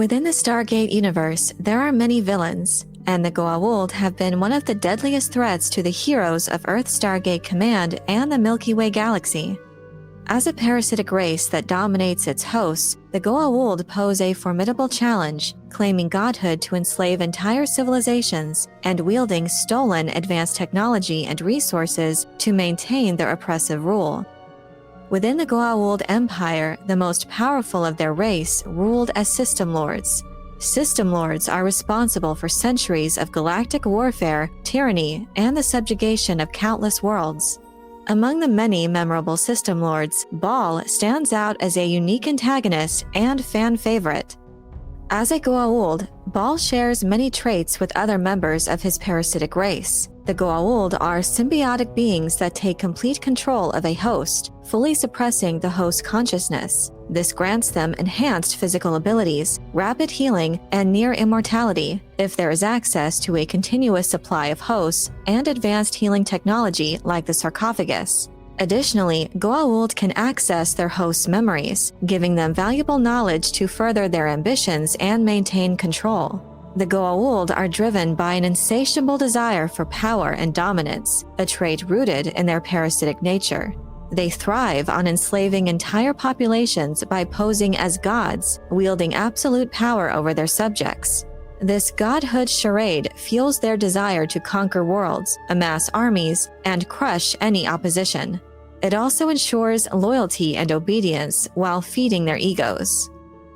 Within the Stargate universe, there are many villains, and the Goa'uld have been one of the deadliest threats to the heroes of Earth's Stargate Command and the Milky Way galaxy. As a parasitic race that dominates its hosts, the Goa'uld pose a formidable challenge, claiming godhood to enslave entire civilizations and wielding stolen advanced technology and resources to maintain their oppressive rule. Within the Goa'uld Empire, the most powerful of their race ruled as System Lords. System Lords are responsible for centuries of galactic warfare, tyranny, and the subjugation of countless worlds. Among the many memorable System Lords, Ba'al stands out as a unique antagonist and fan favorite. As a Goa'uld, Ba'al shares many traits with other members of his parasitic race. The Goa'uld are symbiotic beings that take complete control of a host, fully suppressing the host's consciousness. This grants them enhanced physical abilities, rapid healing, and near immortality if there is access to a continuous supply of hosts and advanced healing technology like the sarcophagus. Additionally, Goa'uld can access their hosts' memories, giving them valuable knowledge to further their ambitions and maintain control. The Goa'uld are driven by an insatiable desire for power and dominance, a trait rooted in their parasitic nature. They thrive on enslaving entire populations by posing as gods, wielding absolute power over their subjects. This godhood charade fuels their desire to conquer worlds, amass armies, and crush any opposition. It also ensures loyalty and obedience while feeding their egos.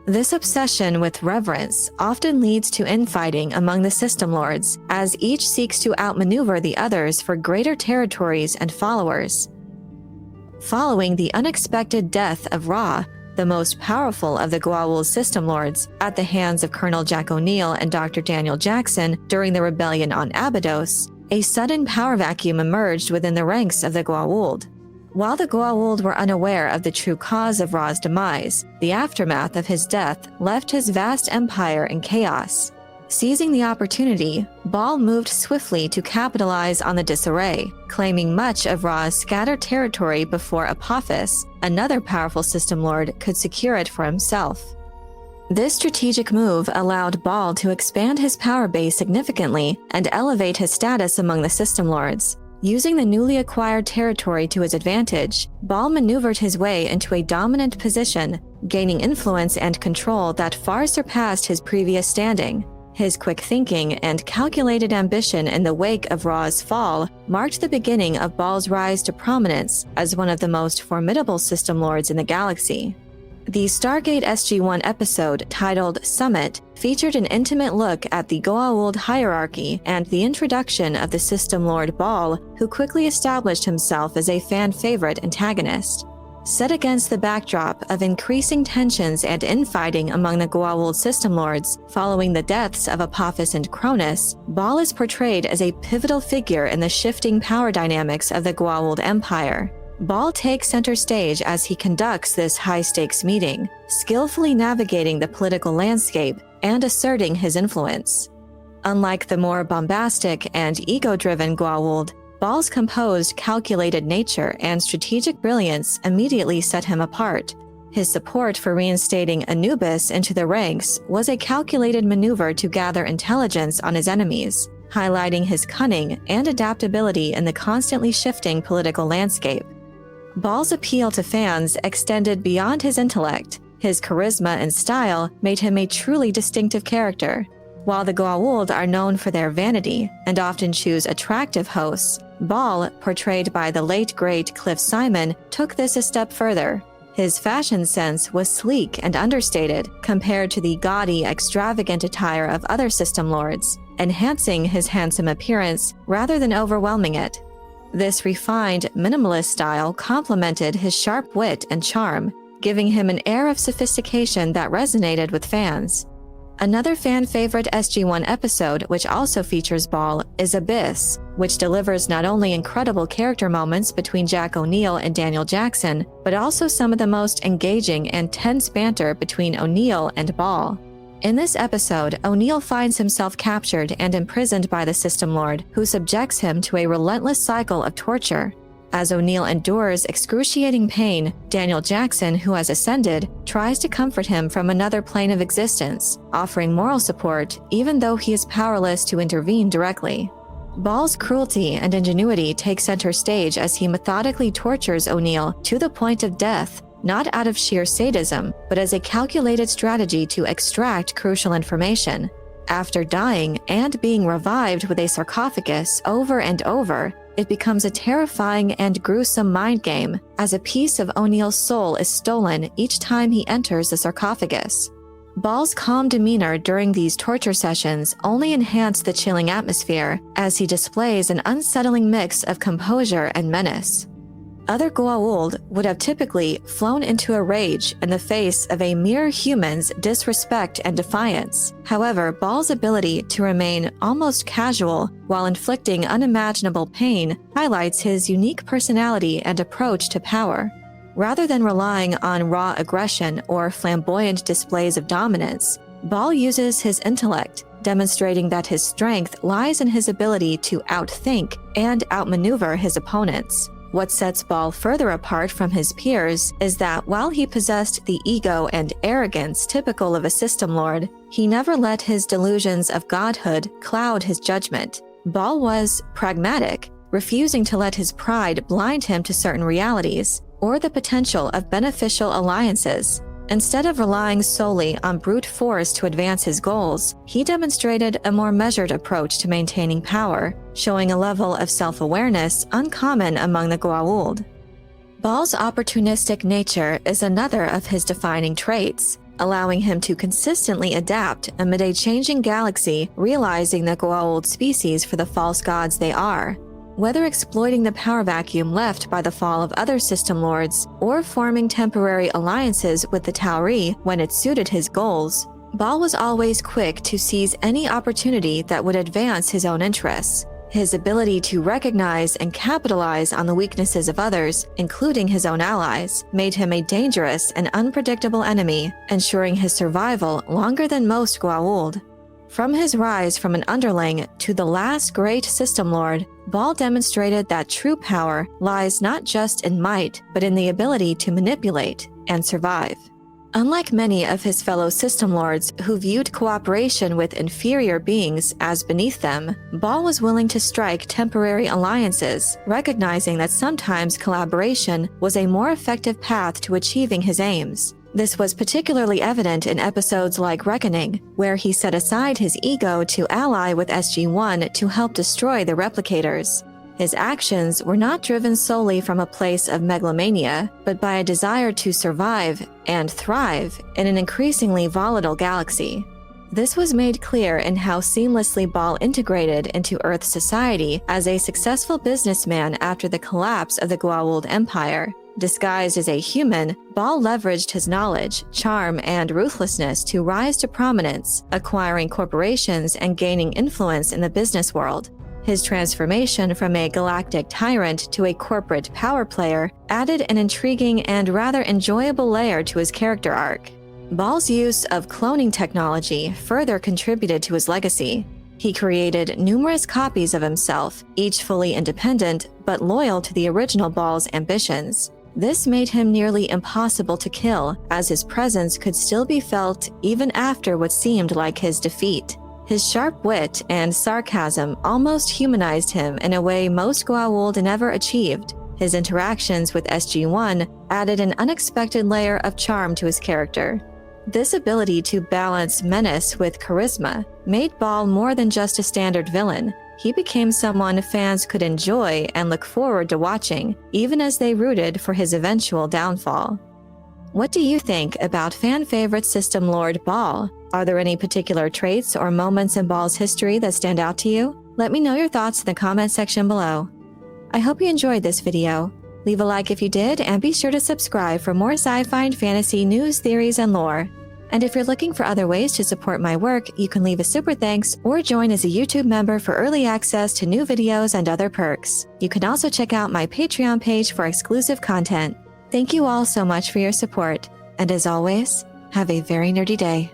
This obsession with reverence often leads to infighting among the System Lords, as each seeks to outmaneuver the others for greater territories and followers. Following the unexpected death of Ra, the most powerful of the Goa'uld System Lords, at the hands of Colonel Jack O'Neill and Dr. Daniel Jackson during the rebellion on Abydos, a sudden power vacuum emerged within the ranks of the Goa'uld. While the Goa'uld were unaware of the true cause of Ra's demise, the aftermath of his death left his vast empire in chaos. Seizing the opportunity, Ba'al moved swiftly to capitalize on the disarray, claiming much of Ra's scattered territory before Apophis, another powerful System Lord, could secure it for himself. This strategic move allowed Ba'al to expand his power base significantly and elevate his status among the System Lords. Using the newly acquired territory to his advantage, Ba'al maneuvered his way into a dominant position, gaining influence and control that far surpassed his previous standing. His quick thinking and calculated ambition in the wake of Ra's fall marked the beginning of Ba'al's rise to prominence as one of the most formidable System Lords in the galaxy. The Stargate SG-1 episode, titled Summit, featured an intimate look at the Goa'uld hierarchy and the introduction of the System Lord Ba'al, who quickly established himself as a fan-favorite antagonist. Set against the backdrop of increasing tensions and infighting among the Goa'uld System Lords following the deaths of Apophis and Cronus, Ba'al is portrayed as a pivotal figure in the shifting power dynamics of the Goa'uld Empire. Ba'al takes center stage as he conducts this high-stakes meeting, skillfully navigating the political landscape and asserting his influence. Unlike the more bombastic and ego-driven Goa'uld, Ba'al's composed, calculated nature and strategic brilliance immediately set him apart. His support for reinstating Anubis into the ranks was a calculated maneuver to gather intelligence on his enemies, highlighting his cunning and adaptability in the constantly shifting political landscape. Ba'al's appeal to fans extended beyond his intellect. His charisma and style made him a truly distinctive character. While the Goa'uld are known for their vanity and often choose attractive hosts, Ba'al, portrayed by the late great Cliff Simon, took this a step further. His fashion sense was sleek and understated compared to the gaudy, extravagant attire of other System Lords, enhancing his handsome appearance rather than overwhelming it. This refined, minimalist style complemented his sharp wit and charm, giving him an air of sophistication that resonated with fans. Another fan-favorite SG-1 episode, which also features Ba'al, is Abyss, which delivers not only incredible character moments between Jack O'Neill and Daniel Jackson, but also some of the most engaging and tense banter between O'Neill and Ba'al. In this episode, O'Neill finds himself captured and imprisoned by the System Lord, who subjects him to a relentless cycle of torture. As O'Neill endures excruciating pain, Daniel Jackson, who has ascended, tries to comfort him from another plane of existence, offering moral support even though he is powerless to intervene directly. Ba'al's cruelty and ingenuity take center stage as he methodically tortures O'Neill to the point of death, not out of sheer sadism, but as a calculated strategy to extract crucial information. After dying and being revived with a sarcophagus over and over, it becomes a terrifying and gruesome mind game, as a piece of O'Neill's soul is stolen each time he enters the sarcophagus. Ba'al's calm demeanor during these torture sessions only enhance the chilling atmosphere, as he displays an unsettling mix of composure and menace. Other Goa'uld would have typically flown into a rage in the face of a mere human's disrespect and defiance. However, Ba'al's ability to remain almost casual while inflicting unimaginable pain highlights his unique personality and approach to power. Rather than relying on raw aggression or flamboyant displays of dominance, Ba'al uses his intellect, demonstrating that his strength lies in his ability to outthink and outmaneuver his opponents. What sets Ba'al further apart from his peers is that while he possessed the ego and arrogance typical of a system lord, he never let his delusions of godhood cloud his judgment. Ba'al was pragmatic, refusing to let his pride blind him to certain realities or the potential of beneficial alliances. Instead of relying solely on brute force to advance his goals, he demonstrated a more measured approach to maintaining power, showing a level of self-awareness uncommon among the Goa'uld. Ba'al's opportunistic nature is another of his defining traits, allowing him to consistently adapt amid a changing galaxy, realizing the Goa'uld species for the false gods they are. Whether exploiting the power vacuum left by the fall of other system lords or forming temporary alliances with the Tauri when it suited his goals, Ba'al was always quick to seize any opportunity that would advance his own interests. His ability to recognize and capitalize on the weaknesses of others, including his own allies, made him a dangerous and unpredictable enemy, ensuring his survival longer than most Goa'uld. From his rise from an underling to the last great system lord, Ba'al demonstrated that true power lies not just in might, but in the ability to manipulate and survive. Unlike many of his fellow system lords who viewed cooperation with inferior beings as beneath them, Ba'al was willing to strike temporary alliances, recognizing that sometimes collaboration was a more effective path to achieving his aims. This was particularly evident in episodes like Reckoning, where he set aside his ego to ally with SG-1 to help destroy the replicators. His actions were not driven solely from a place of megalomania, but by a desire to survive and thrive in an increasingly volatile galaxy. This was made clear in how seamlessly Ba'al integrated into Earth's society as a successful businessman after the collapse of the Goa'uld Empire. Disguised as a human, Ba'al leveraged his knowledge, charm, and ruthlessness to rise to prominence, acquiring corporations and gaining influence in the business world. His transformation from a galactic tyrant to a corporate power player added an intriguing and rather enjoyable layer to his character arc. Ba'al's use of cloning technology further contributed to his legacy. He created numerous copies of himself, each fully independent but loyal to the original Ba'al's ambitions. This made him nearly impossible to kill, as his presence could still be felt even after what seemed like his defeat. His sharp wit and sarcasm almost humanized him in a way most Goa'uld never achieved. His interactions with SG-1 added an unexpected layer of charm to his character. This ability to balance menace with charisma made Ba'al more than just a standard villain. He became someone fans could enjoy and look forward to watching, even as they rooted for his eventual downfall. What do you think about fan favorite System Lord Ba'al? Are there any particular traits or moments in Ba'al's history that stand out to you? Let me know your thoughts in the comment section below. I hope you enjoyed this video. Leave a like if you did, and be sure to subscribe for more sci-fi and fantasy news, theories, and lore. And if you're looking for other ways to support my work, you can leave a super thanks or join as a YouTube member for early access to new videos and other perks. You can also check out my Patreon page for exclusive content. Thank you all so much for your support, and as always, have a very nerdy day.